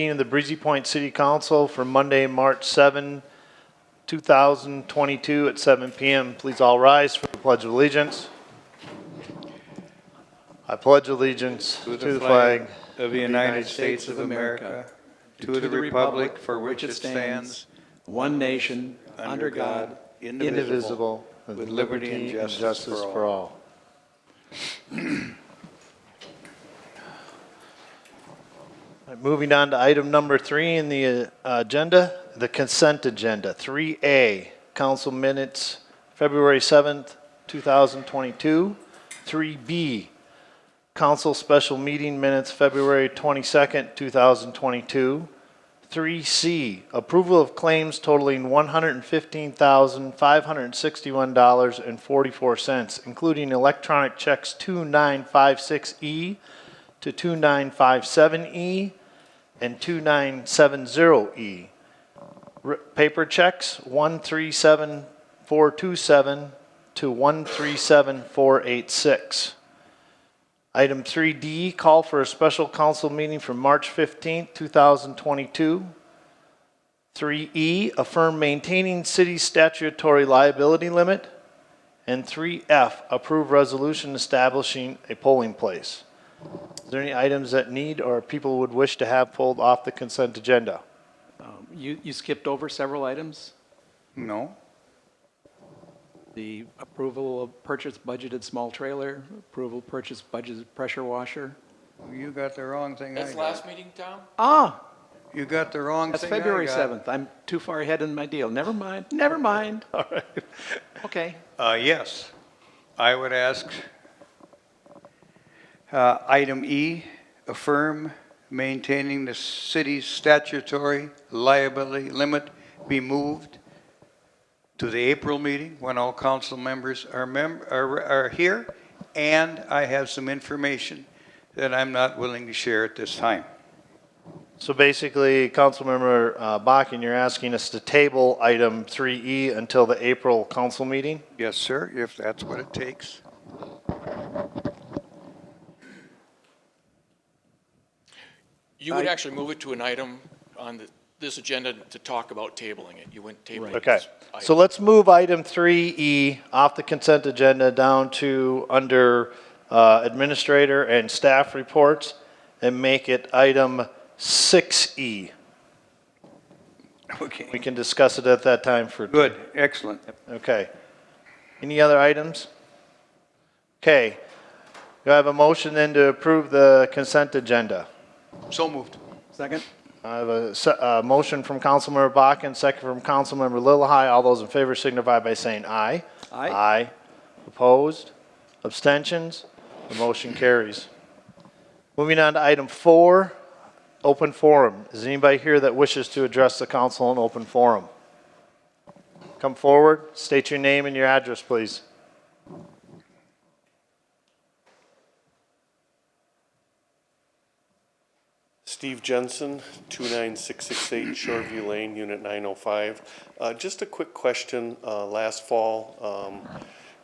Meeting of the Breezy Point City Council for Monday, March 7, 2022 at 7 p.m. Please all rise for the Pledge of Allegiance. I pledge allegiance to the flag of the United States of America, to the republic for which it stands, one nation, under God, indivisible, with liberty and justice for all. Moving on to item number 3 in the agenda, the consent agenda. 3A, council minutes, February 7th, 2022. 3B, council special meeting minutes, February 22nd, 2022. 3C, approval of claims totaling $115,561.44, including electronic checks 2956E to 2957E and 2970E. Paper checks 137427 to 137486. Item 3D, call for a special council meeting for March 15, 2022. 3E, affirm maintaining city statutory liability limit. And 3F, approve resolution establishing a polling place. Is there any items that need or people would wish to have pulled off the consent agenda? You skipped over several items. No? The approval of purchase budgeted small trailer, approval purchase budgeted pressure washer. You got the wrong thing. That's last meeting, Tom? Ah, You got the wrong that's thing. February 7th. I'm too far ahead in my deal. Never mind, never mind. All right. Okay. Yes. I would ask item E, affirm maintaining the city's statutory liability limit be moved to the April meeting when all council members are here, and I have some information that I'm not willing to share at this time. So basically, Councilmember Bakken, you're asking us to table item 3E until the April council meeting? Yes, sir, if that's what it takes. You would actually move it to an item on this agenda to talk about tabling it. You wouldn't table it. Okay, as item. so let's move item 3E off the consent agenda down to under administrator and staff reports and make it item 6E. Okay. We can discuss it at that time for. Good, excellent. Okay. Any other items? Okay. Do I have a motion then to approve the consent agenda? So moved. Second? I have a motion from Councilmember Bakken, second from Councilmember Lillehei. All those in favor signify by saying aye. Aye. Aye. Opposed? Abstentions? The motion carries. Moving on to item 4, open forum. Is anybody here that wishes to address the council in open forum? Come forward, state your name and your address, please. Steve Jensen, 29668 Shoreview Lane, Unit 905. Just a quick question. Last fall,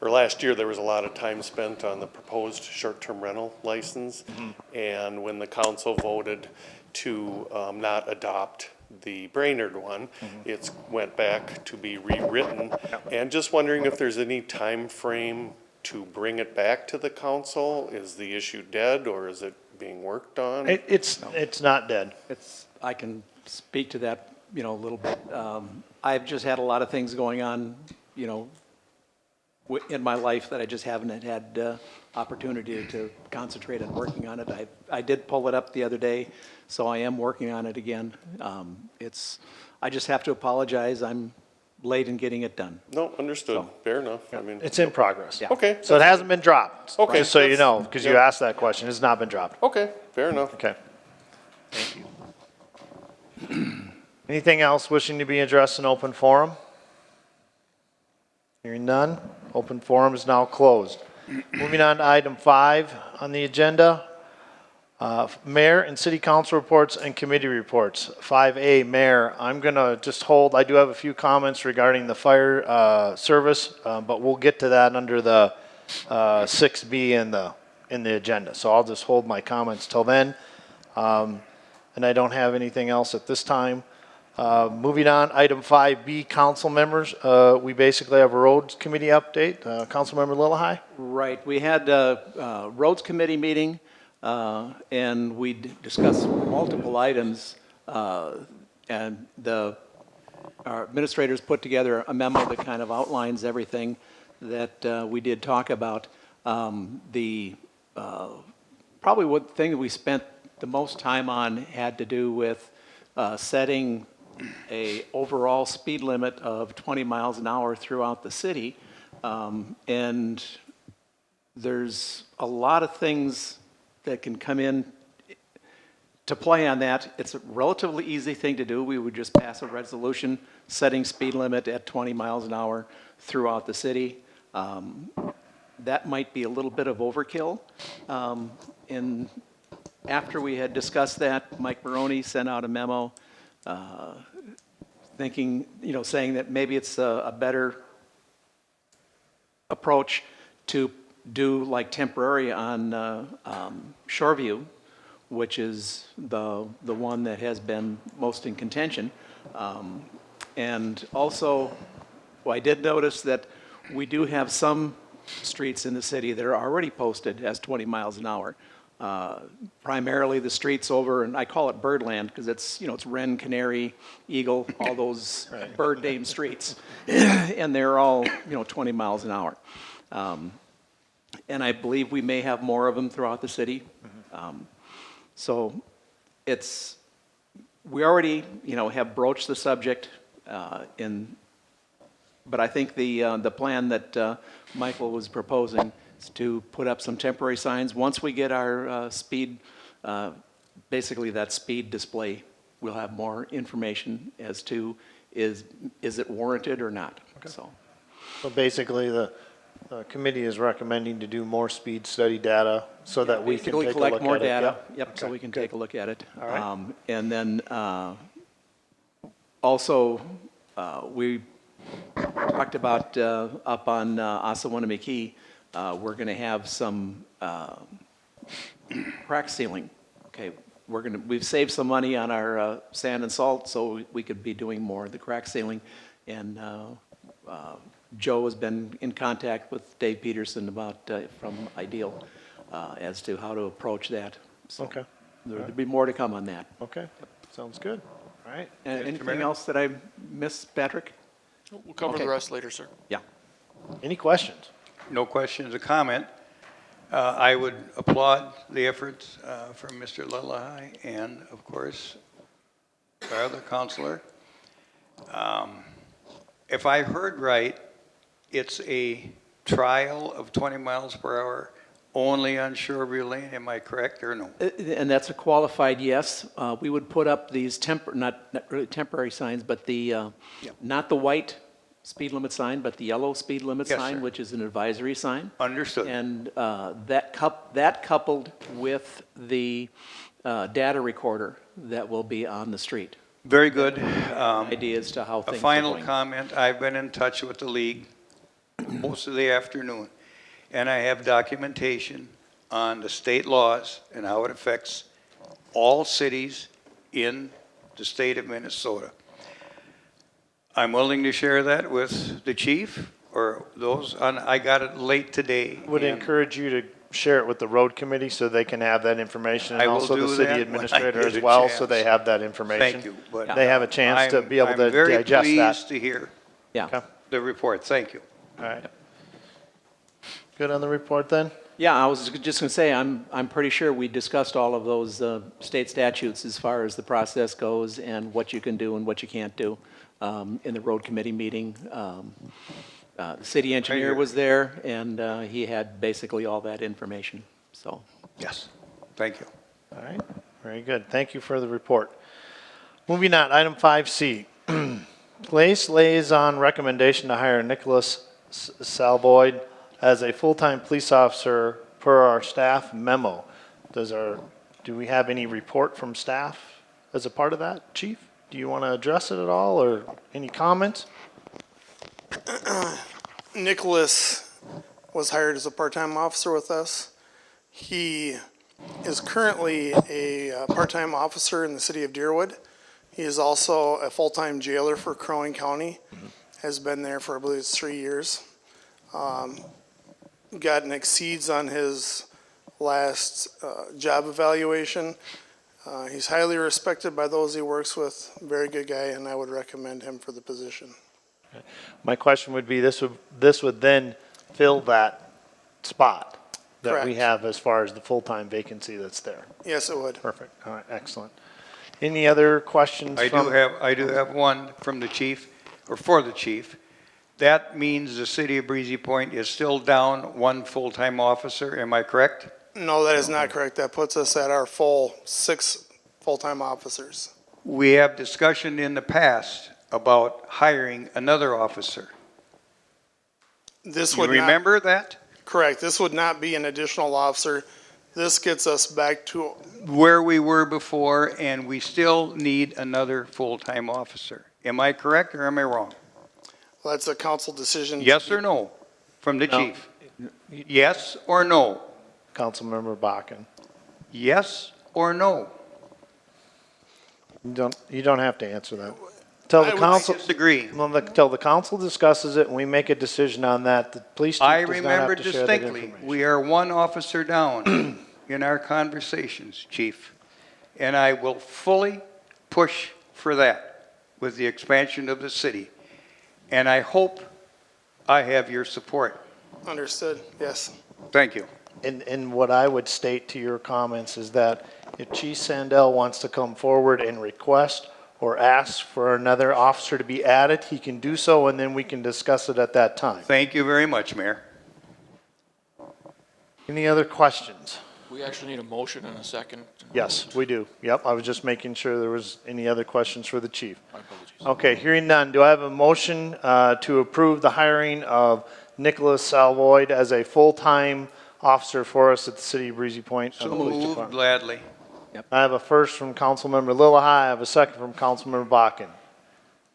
or last year, there was a lot of time spent on the proposed short-term rental license. And when the council voted to not adopt the Brainerd one, it went back to be rewritten. And just wondering if there's any time frame to bring it back to the council? Is the issue dead, or is it being worked on? It's not dead. I can speak to that, a little bit. I've just had a lot of things going on, in my life that I just haven't had opportunity to concentrate on working on it. I did pull it up the other day, so I am working on it again. I just have to apologize. I'm late in getting it done. No, understood. So, Fair enough. I mean, It's in progress. Yeah. okay. So it hasn't been dropped. Okay, Just so you that's- know, because you yep. asked that question. It's not been dropped. Okay, fair enough. Okay. Thank you. Anything else wishing to be addressed in open forum? Hearing none, open forum is now closed. Moving on to item 5 on the agenda, mayor and city council reports and committee reports. 5A, mayor, I'm going to just hold, I do have a few comments regarding the fire service, but we'll get to that under the 6B in the agenda. So I'll just hold my comments till then. and I don't have anything else at this time. Moving on, item 5B, council members. We basically have a roads committee update. Councilmember Lillahei? Right, we had a roads committee meeting, and we discussed multiple items, and our administrators put together a memo that kind of outlines everything that we did talk about. Probably one thing that we spent the most time on had to do with setting a overall speed limit of 20 miles an hour throughout the city. And there's a lot of things that can come in to play on that. It's a relatively easy thing to do. We would just pass a resolution setting speed limit at 20 miles an hour throughout the city. That might be a little bit of overkill. And after we had discussed that, Mike Maroney sent out a memo thinking, saying that maybe it's a better approach to do like temporary on Shoreview, which is the one that has been most in contention. And also, I did notice that we do have some streets in the city that are already posted as 20 miles an hour. Primarily the streets over, and I call it Birdland because it's Wren, Canary, Eagle, all those bird named streets. And they're all, 20 miles an hour. And I believe we may have more of them throughout the city. So we already, have broached the subject but I think the plan that Michael was proposing is to put up some temporary signs. Once we get our speed, basically that speed display, we'll have more information as to is it warranted or not. Okay. So basically, the committee is recommending to do more speed study data so that we can take a look at it. Collect more data. Yep. Okay. So we can take a look at it. All right. And then also we talked about up on Osawatomie, we're going to have some crack sealing. Okay, we've saved some money on our sand and salt, so we could be doing more of the crack sealing. And Joe has been in contact with Dave Peterson about from Ideal as to how to approach that. So Okay. there'll be more to come on that. Okay, sounds good. All right. And Mr. anything Mayor? else that I missed, Patrick? We'll cover Okay. the rest later, sir. Yeah. Any questions? No questions or comment. I would applaud the efforts from Mr. Lillahei and, of course, our other counselor. If I heard right, it's a trial of 20 miles per hour only on Shoreview Lane. Am I correct or no? And that's a qualified yes. We would put up these not really temporary signs, but not the white speed limit sign, but the yellow speed limit Yes, sign, sir. which is an advisory sign. Understood. And that coupled with the data recorder that will be on the street. Very good. Idea as to how A things are final going. comment, I've been in touch with the league most of the afternoon, and I have documentation on the state laws and how it affects all cities in the state of Minnesota. I'm willing to share that with the chief or those I got it late today. Would and encourage you to share it with the road committee so they can have that information. I And will also the do city that when I administrator get as a well, so chance. they have that information. Thank you. But They have a chance to be able to I'm very digest that. pleased to hear Yeah. Okay, the report. Thank you. all right. Good on the report then? Yeah, I was just going to say, I'm pretty sure we discussed all of those state statutes as far as the process goes and what you can do and what you can't do in the road committee meeting. The city engineer was there, and he had basically all that information, so. Yes. Thank you. All right, very good. Thank you for the report. Moving on, item 5C. Police Liaison recommendation to hire Nicholas Salboyd as a full-time police officer per our staff memo. Do we have any report from staff as a part of that, Chief? Do you want to address it at all, or any comments? Nicholas was hired as a part-time officer with us. He is currently a part-time officer in the city of Deerwood. He is also a full-time jailer for Crow Wing County, has been there for, I believe it's 3 years. Gotten exceeds on his last job evaluation. He's highly respected by those he works with, very good guy, and I would recommend him for the position. My question would be, this would then fill that spot that we Correct. have as far as the full-time vacancy that's there. Yes, it would. Perfect. All right, excellent. Any other questions I from? do have one from the chief, or for the chief. That means the city of Breezy Point is still down one full-time officer, am I correct? No, that is not correct. That puts us at our full 6 full-time officers. We have discussion in the past about hiring another officer. This You would not, remember that? correct, this would not be an additional officer. This gets us back to, Where we were before, and we still need another full-time officer. Am I correct or am I wrong? well, that's a council decision. Yes or no from the No. chief? Yes or no? Councilmember Bakken. Yes or no? You don't have to answer that. Tell the I would council, Disagree. till the council discusses it and we make a decision on that, the police chief I does not remember have to share that distinctly, information. we are one officer down in our conversations, chief. And I will fully push for that with the expansion of the city. And I hope I have your support. Understood, yes. Thank you. And what I would state to your comments is that if Chief Sandell wants to come forward and request or ask for another officer to be added, he can do so, and then we can discuss it at that time. Thank you very much, Mayor. Any other questions? We actually need a motion and a second. Yes, we do. Yep, I was just making sure there was any other questions for the chief. My apologies. Okay, hearing none, do I have a motion to approve the hiring of Nicholas Salvoid as a full-time officer for us at the City of Breezy Point? So Police moved Department? gladly. I have a first from Councilmember Lillahei, I have a second from Councilmember Bakken.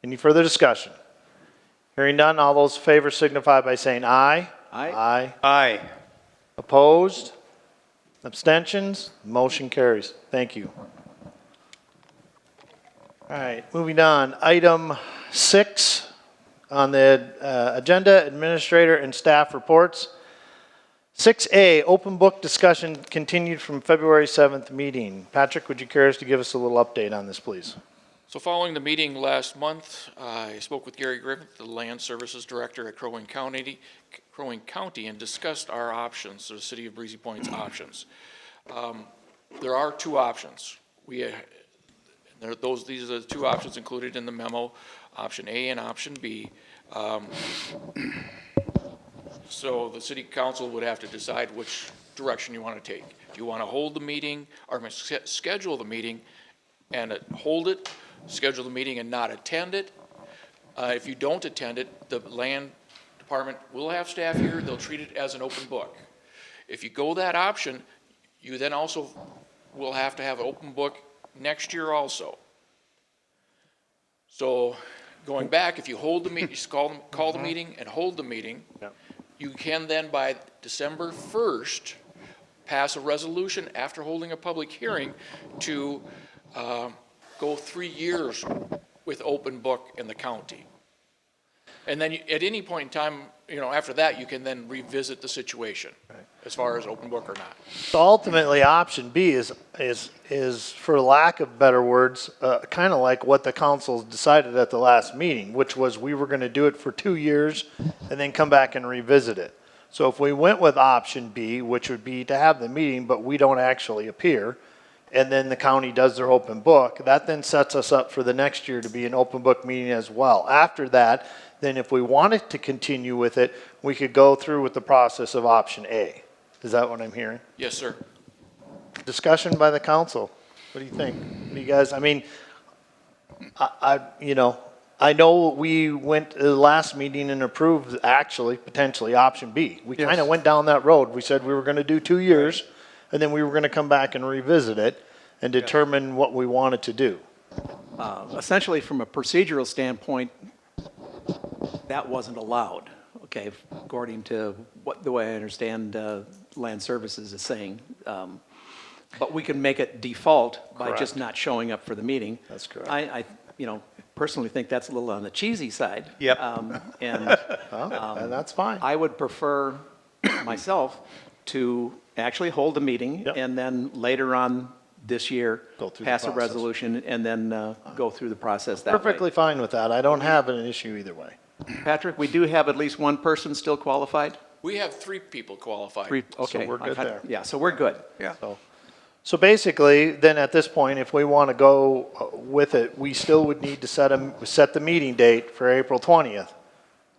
Any further discussion? Hearing none, all those in favor signify by saying aye. Aye. Aye. Aye. Opposed? Abstentions? Motion carries. Thank you. All right, moving on. Item 6 on the agenda, Administrator and Staff Reports. 6A, open book discussion continued from February 7th meeting. Patrick, would you care us to give us a little update on this, please? So following the meeting last month, I spoke with Gary Griffith, the Land Services Director at Crow Wing County, and discussed our options, the City of Breezy Point's options. There are 2 options. These are the 2 options included in the memo, option A and option B. So the city council would have to decide which direction you want to take. Do you want to hold the meeting, or schedule the meeting and hold it, schedule the meeting and not attend it? If you don't attend it, the land department will have staff here, they'll treat it as an open book. If you go that option, you then also will have to have an open book next year also. So going back, if you hold the meeting, just call the meeting and hold the meeting, Yep. you can then by December 1st, pass a resolution after holding a public hearing to go 3 years with open book in the county. And then at any point in time, after that, you can then revisit the situation as far as open book or not. So ultimately, option B is for lack of better words, kind of like what the council decided at the last meeting, which was we were going to do it for 2 years and then come back and revisit it. So if we went with option B, which would be to have the meeting, but we don't actually appear, and then the county does their open book, that then sets us up for the next year to be an open book meeting as well. After that, then if we wanted to continue with it, we could go through with the process of option A. Is that what I'm hearing? Yes, sir. Discussion by the council. What do you think? What do you guys, I mean, I know we went to the last meeting and approved actually, potentially, option B. We kind of went down that road. We said we were going to do 2 years, and then we were going to come back and revisit it and determine what we wanted to do. Essentially, from a procedural standpoint, that wasn't allowed, okay, according to the way I understand Land Services is saying. But we can make it default by just Correct. not showing up for the meeting. That's correct. I personally think that's a little on the cheesy side. Yep. And And that's fine. I would prefer myself to actually hold a meeting Yep. and then later on this year, Go through the pass a process. resolution and then go through the process that way. Perfectly fine with that. I don't have an issue either way. Patrick, we do have at least one person still qualified? We have 3 people qualified. Three, okay. we're good there. Yeah, so we're good. Yeah. So basically, then at this point, if we want to go with it, we still would need to set the meeting date for April 20th.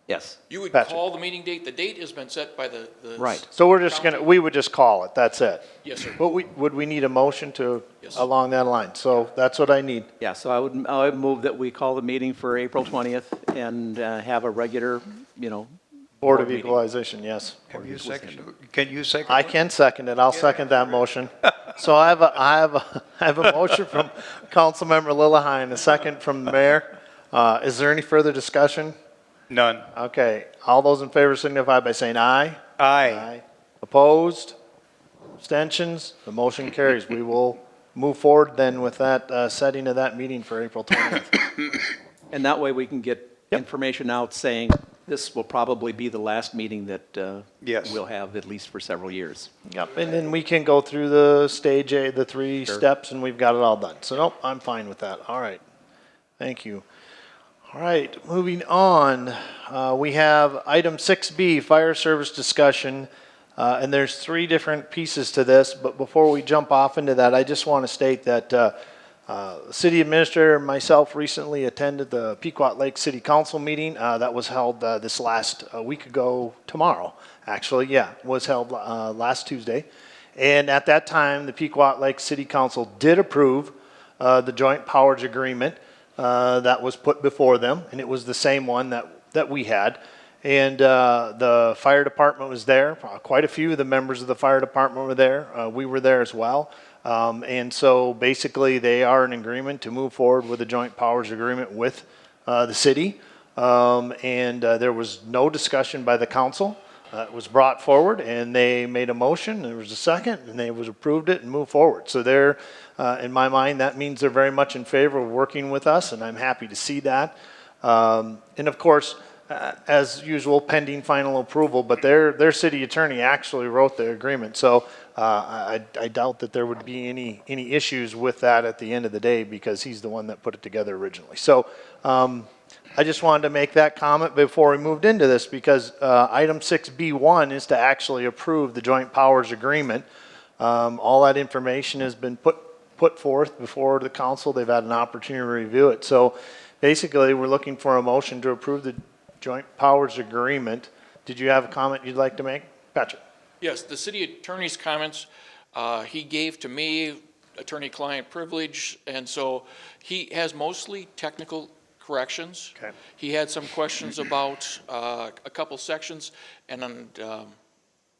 Yes. You would Patrick. call the meeting date. The date has been set by the. Right. So we're just gonna, we would just call it, that's it. Yes, sir. But would we need a motion to, Yes. along that line? So that's what I need. Yeah, so I would move that we call the meeting for April 20th and have a regular, Board of meeting. Equalization, yes. Can you second? I can second it. I'll second that motion. So I have a motion from Councilmember Lillehei and a second from the mayor. Is there any further discussion? None. Okay, all those in favor signify by saying aye. Aye. Opposed? Abstentions? The motion carries. We will move forward then with that setting of that meeting for April 20th. and that way we can get information out saying this will probably be the last meeting that Yes. we'll have at least for several years. Yep, and then we can go through the stage A, the 3 steps, and we've got it all done. So nope, I'm fine with that. All right. Thank you. All right, moving on. We have item 6B, fire service discussion. And there's 3 different pieces to this, but before we jump off into that, I just want to state that the city administrator and myself recently attended the Pequot Lake City Council meeting that was held this last week ago tomorrow, actually, yeah, was held last Tuesday. And at that time, the Pequot Lake City Council did approve the joint powers agreement that was put before them, and it was the same one that we had. And the fire department was there. Quite a few of the members of the fire department were there. We were there as well. And so basically, they are in agreement to move forward with a joint powers agreement with the city. There was no discussion by the council. It was brought forward, and they made a motion. There was a second, and they was approved it and moved forward. So they're, in my mind, that means they're very much in favor of working with us, and I'm happy to see that. And of course, as usual, pending final approval, but their city attorney actually wrote the agreement. So I doubt that there would be any issues with that at the end of the day because he's the one that put it together originally. So I just wanted to make that comment before we moved into this because item 6B1 is to actually approve the joint powers agreement. All that information has been put forth before the council. They've had an opportunity to review it. So basically, we're looking for a motion to approve the joint powers agreement. Did you have a comment you'd like to make? Patrick? Yes, the city attorney's comments, he gave to me attorney-client privilege, and so he has mostly technical corrections. Okay. He had some questions about a couple sections, and then the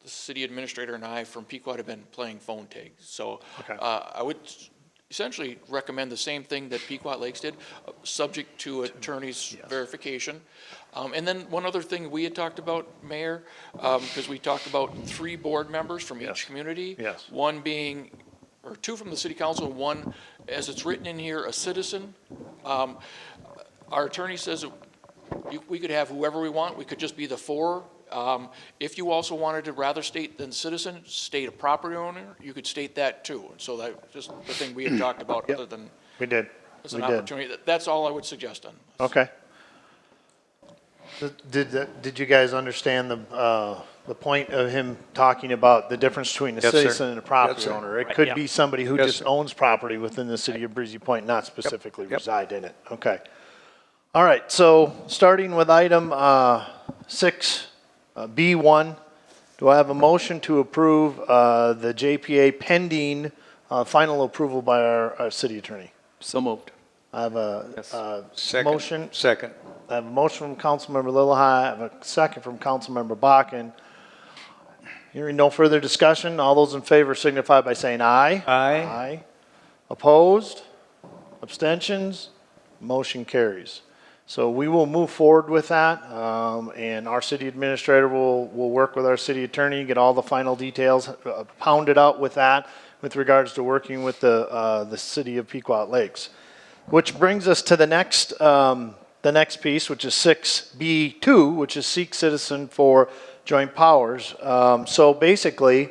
city administrator and I from Pequot have been playing phone tag. So Okay. I would essentially recommend the same thing that Pequot Lakes did, subject to attorney's verification. And then one other thing we had talked about, Mayor, because we talked about 3 board members from Yes. each community. Yes. One being, or 2 from the city council, one, as it's written in here, a citizen. Our attorney says we could have whoever we want. We could just be the 4. If you also wanted to rather state than citizen, state a property owner, you could state that too. And so that just the thing we had talked about Yep. other than We did. as an We did. opportunity. That's all I would suggest on. Okay. Did you guys understand the point of him talking about the difference between a Yes, sir. citizen and a property Yes, sir. owner? It could yeah. be somebody who Yes, just sir. owns property within the city of Breezy Point, not specifically Yep. reside in it. Okay. All right, so starting with item 6B1, do I have a motion to approve the JPA pending final approval by our city attorney? So moved. I have a Second. motion. Second. I have a motion from Councilmember Lillehei. I have a second from Councilmember Bakken. Hearing no further discussion, all those in favor signify by saying aye. Aye. Aye. Opposed? Abstentions? Motion carries. So we will move forward with that, and our city administrator will work with our city attorney, get all the final details pounded out with that. with regards to working with the city of Pequot Lakes. Which brings us to the next piece, which is 6B2, which is seek citizen for joint powers. So basically,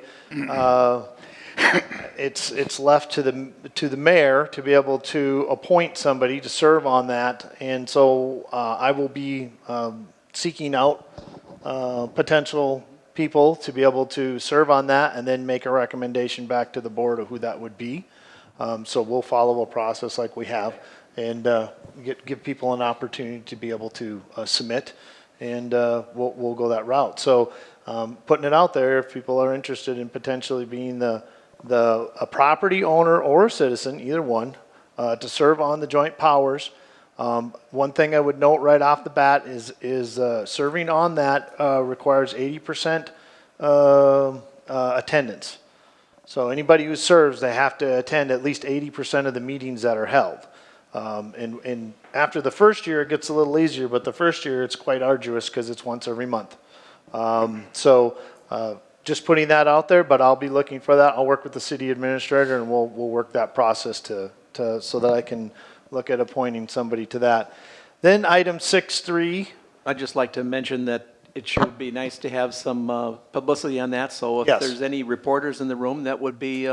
it's left to the mayor to be able to appoint somebody to serve on that. And so I will be seeking out potential people to be able to serve on that and then make a recommendation back to the board of who that would be. So we'll follow a process like we have and give people an opportunity to be able to submit, and we'll go that route. So putting it out there, if people are interested in potentially being a property owner or a citizen, either one, to serve on the joint powers. One thing I would note right off the bat is serving on that requires 80% attendance. So anybody who serves, they have to attend at least 80% of the meetings that are held. And after the first year, it gets a little easier, but the first year it's quite arduous because it's once every month. Just putting that out there, but I'll be looking for that. I'll work with the city administrator and we'll work that process so that I can look at appointing somebody to that. Then item 6.3. I'd just like to mention that it sure would be nice to have some publicity on that, so if Yes. there's any reporters in the room, that would be,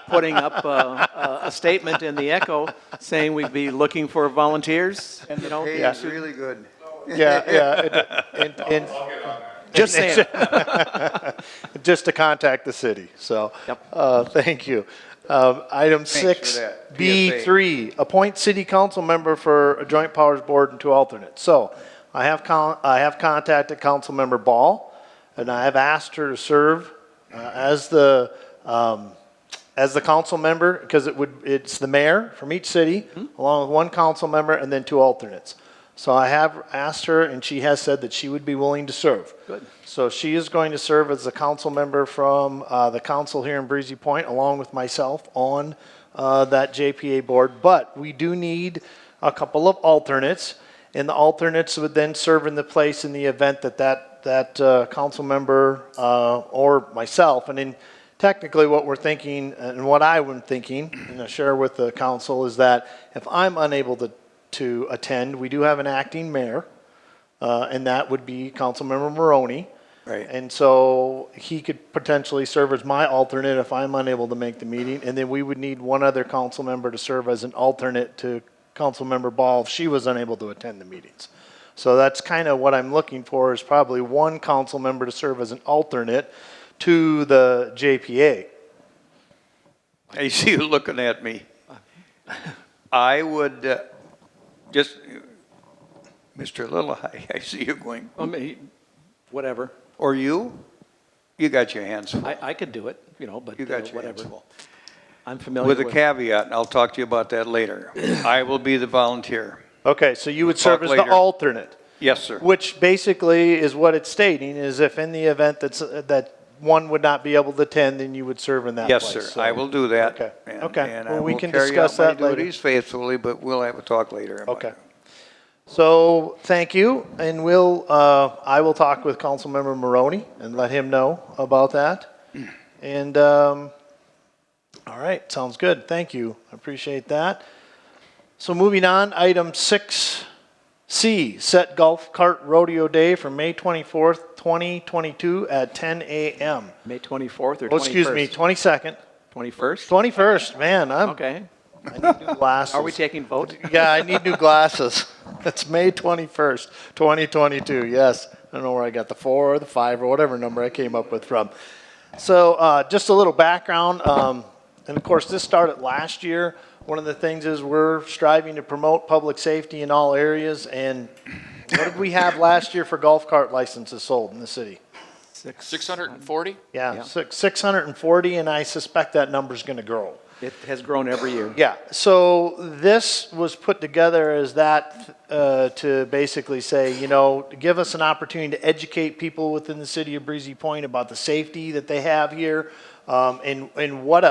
putting up a statement in the Echo saying we'd be looking for volunteers, And the you know. pay yeah. is really good. Yeah. And Just saying. just to contact the city. So, Yep. thank you. Item Thanks for that. 6B3, appoint city council member for a joint powers board and 2 alternates. So I have contacted Councilmember Ball, and I have asked her to serve as the council member, because it's the mayor from each city, along with 1 council member and then 2 alternates. So I have asked her, and she has said that she would be willing to serve. Good. So she is going to serve as a council member from the council here in Breezy Point, along with myself on that JPA board. But we do need a couple of alternates, and the alternates would then serve in the place in the event that council member or myself. And then technically what we're thinking, and what I'm thinking, and I share with the council, is that if I'm unable to attend, we do have an acting mayor, and that would be Councilmember Maroney. Right. And so he could potentially serve as my alternate if I'm unable to make the meeting, and then we would need 1 other council member to serve as an alternate to Councilmember Ball if she was unable to attend the meetings. So that's kind of what I'm looking for, is probably 1 council member to serve as an alternate to the JPA. I see you looking at me. I would just, Mr. Little, I see you going, I mean, whatever. or you? You got your hands full. I could do it, but You got your hands whatever. full. I'm familiar With with. a caveat, and I'll talk to you about that later. I will be the volunteer. Okay, so you would We'll talk serve as the later. alternate. Yes, sir. Which basically is what it's stating, is if in the event that one would not be able to attend, then you would serve in that place. Yes, sir. So- I will do that. Okay. And- Okay. And Well, I we will can carry discuss out my that later. duties faithfully, but we'll have a talk later about Okay. it. So, thank you, and I will talk with Councilmember Maroney and let him know about that. And, all right, sounds good, thank you, I appreciate that. So moving on, item 6C, set golf cart rodeo day for May 24th, 2022 at 10 a.m. May 24th or 21st? Oh, excuse me, 22nd, 21st? 21st, man, I Okay. need new glasses. Are we taking vote? Yeah, I need new glasses. It's May 21st, 2022, yes. I don't know where I got the 4 or the 5 or whatever number I came up with from. So just a little background, and of course this started last year. One of the things is we're striving to promote public safety in all areas, and what did we have last year for golf cart licenses sold in the city? 640? Yeah, 640, and I suspect that number's gonna grow. It has grown every year. Yeah, so this was put together as that to basically say, give us an opportunity to educate people within the city of Breezy Point about the safety that they have here, and what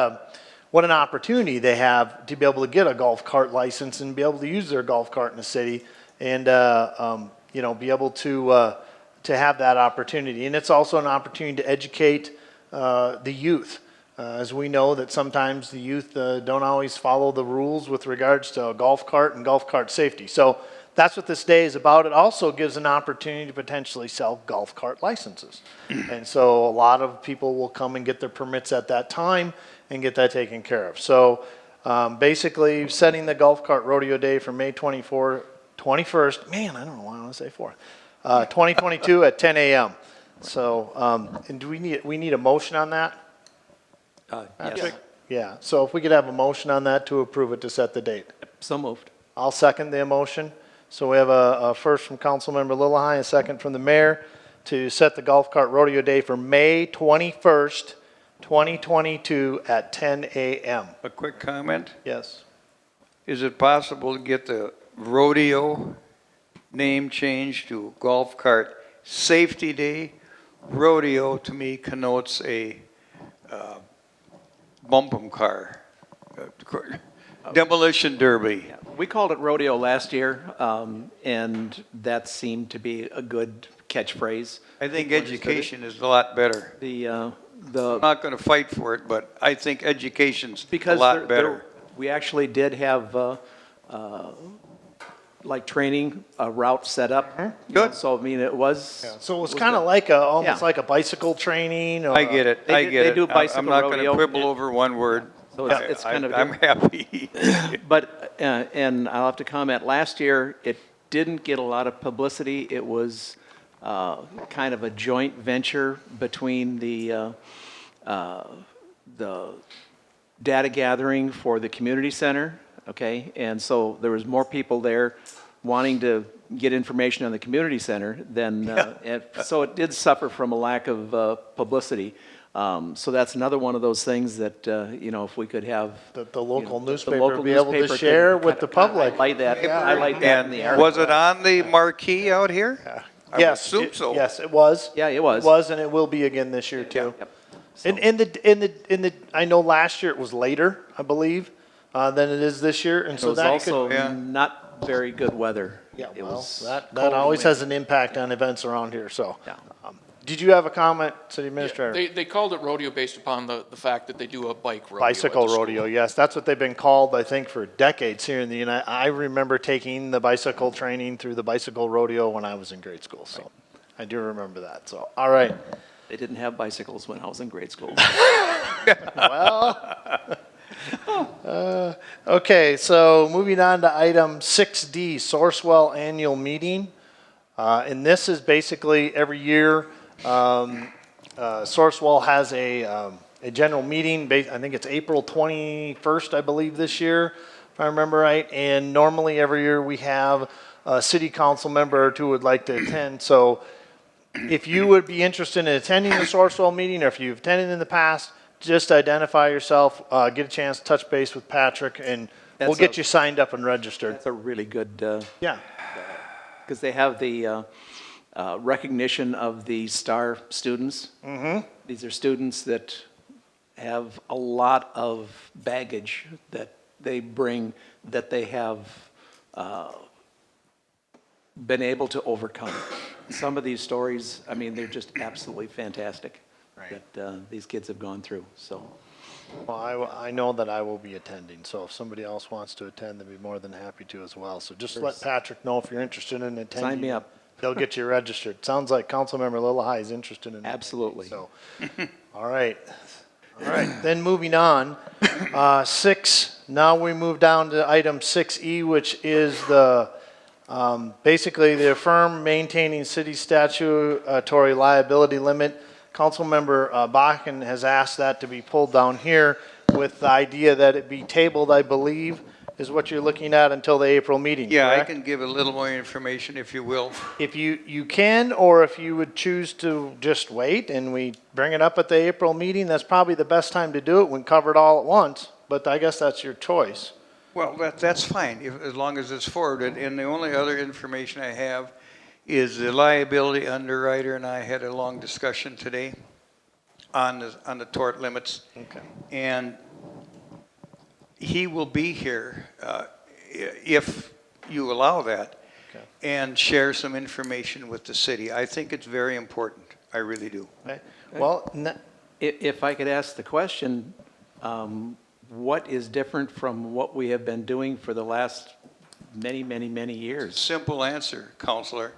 an opportunity they have to be able to get a golf cart license and be able to use their golf cart in the city, and be able to have that opportunity. And it's also an opportunity to educate the youth As we know that sometimes the youth don't always follow the rules with regards to a golf cart and golf cart safety. So that's what this day is about. It also gives an opportunity to potentially sell golf cart licenses. And so a lot of people will come and get their permits at that time and get that taken care of. So basically setting the golf cart rodeo day for May 21st, man, I don't know why I want to say 4th, 2022 at 10 a.m. So, and do we need a motion on that? Yes, Yeah, so if we could have a motion on that to approve it to set the date. so moved. I'll second the motion. So we have a first from Councilmember Lillehei, a second from the mayor to set the golf cart rodeo day for May 21st, 2022 at 10 a.m. A quick comment. Yes. Is it possible to get the rodeo name changed to Golf Cart Safety Day? Rodeo to me connotes a bump'em car, demolition derby. Yeah, we called it rodeo last year, and that seemed to be a good catchphrase. I think education is a lot better. I'm The not going to fight for it, but I think education's a because lot better. we actually did have like training, a route set up. You know, Good. So I mean, it was. So it was was kind of good. like almost Yeah. like a bicycle training or. I get it, They I do- get they it. do bicycle I'm not going to rodeo. quibble over one word. So it's kind of a I'm happy. But, and I'll have to comment, last year, it didn't get a lot of publicity. It was kind of a joint venture between the data gathering for the community center, okay? And so there was more people there wanting to get information on the community center than, so it did suffer from a lack of publicity. So that's another one of those things that, you know, if we could have. The local the newspaper local be able to newspaper share could with the kinda public. highlight that in the article. Was it on the marquee out here? I would Yes, assume it- so. yes, it was. Yeah, it was. It was, and it will be again this year too. Yep. In the, I know last year it was later, I believe, than it is this year, and It so was that also could. Yeah. not very good weather. Yeah, It well, was that cold always and has an impact on events around here, so. Yeah. Did you have a comment, city administrator? They called it rodeo based upon the fact that they do a bike rodeo. at Bicycle the school. rodeo, yes, that's what they've been called, I think, for decades here in the United. I remember taking the bicycle training through the bicycle rodeo when I was in grade school, so I do remember that, so, all right. They didn't have bicycles when I was in grade school. Okay, so moving on to item 6D, Sourcewell Annual Meeting. And this is basically every year, Sourcewell has a general meeting, I think it's April 21st, I believe, this year, if I remember right. And normally every year we have a city council member or two would like to attend. So if you would be interested in attending the Sourcewell meeting, or if you've attended in the past, just identify yourself, get a chance to touch base with Patrick, and we'll That's get a- you signed up and registered. That's a really good, Yeah. because they have the recognition of the STAR students. Mm-hmm. These are students that have a lot of baggage that they bring, that they have been able to overcome. Some of these stories, I mean, they're just absolutely fantastic that these kids have gone through, so. Well, I know that I will be attending, so if somebody else wants to attend, they'd be more than happy to as well. So just let Patrick know if you're interested in attending. Sign me up. They'll get you registered. Sounds like Councilmember Lillehei is interested in. attending, Absolutely. So, all right. All right, then moving on, now we move down to item 6E, which is the, basically the affirm maintaining city statutory liability limit. Councilmember Bakken has asked that to be pulled down here with the idea that it be tabled, I believe, is what you're looking at until the April meeting, Yeah, I correct? can give a little more information if you will. If you can, or if you would choose to just wait and we bring it up at the April meeting, that's probably the best time to do it. We can cover it all at once, but I guess that's your choice. Well, that's fine, as long as it's forwarded. And the only other information I have is the liability underwriter and I had a long discussion today on the tort limits. Okay. And he will be here, if you allow that, Okay. and share some information with the city. I think it's very important. I really do. Okay. Well, If I could ask the question, what is different from what we have been doing for the last many years? Simple answer, Counselor.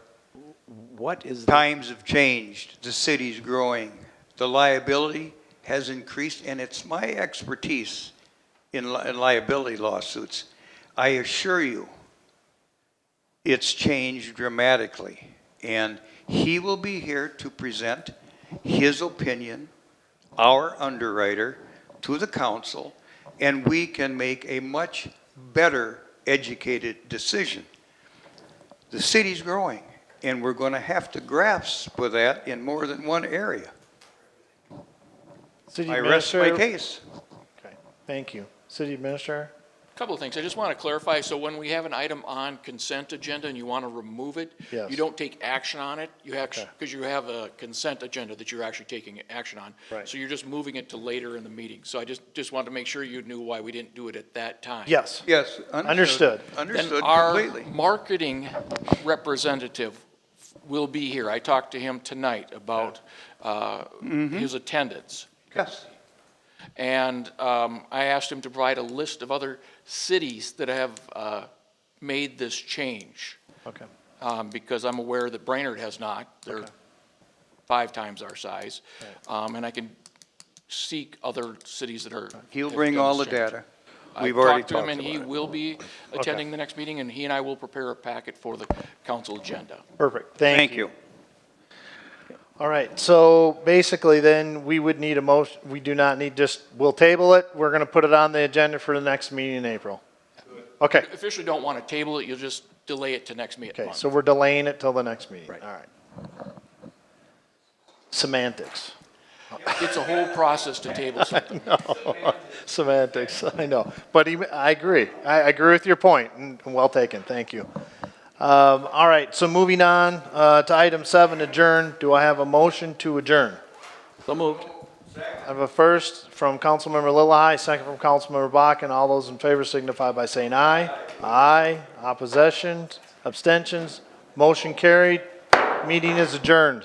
What is, Times have changed. The city's growing. The liability has increased, and it's my expertise in liability lawsuits. I assure you, it's changed dramatically. And he will be here to present his opinion, our underwriter, to the council, and we can make a much better educated decision. The city's growing, and we're going to have to grasp with that in more than one area. City I rest my Administrator? case. Okay, thank you. City Administrator? Couple of things. I just want to clarify, so when we have an item on consent agenda and you want to remove it, Yes. you don't take action on it, you actually, Okay. because you have a consent agenda that you're actually taking action on. Right. So you're just moving it to later in the meeting. So I just wanted to make sure you knew why we didn't do it at that time. Yes. Yes, Understood. Understood Then our completely. marketing representative will be here. I talked to him tonight about his attendance. Yes. And I asked him to provide a list of other cities that have made this change, Okay, because I'm aware that Brainerd has not. They're Okay. 5 times our size. And I can seek other cities that are. He'll have bring done all this the change. data. I've We've already talked to him, talked and he about it. will be attending the next meeting, and he and I will prepare a packet for the council agenda. perfect. Thank you. All right, so basically then we would need a motion, we do not need just, we'll table it. We're going to put it on the agenda for the next meeting in April. Okay, Officially don't want to table it, you'll just delay it to next meeting. okay, so we're delaying it till the next meeting. Right. All right. Semantics. It's a whole process to table something. Semantics, I know. But I agree. I agree with your point, and well taken. Thank you. All right, so moving on to item 7, adjourn. Do I have a motion to adjourn? so moved. I have a first from Councilmember Lillehei, second from Councilmember Bach, and all those in favor signify by saying aye. Aye. Oppositions, abstentions, motion carried. Meeting is adjourned.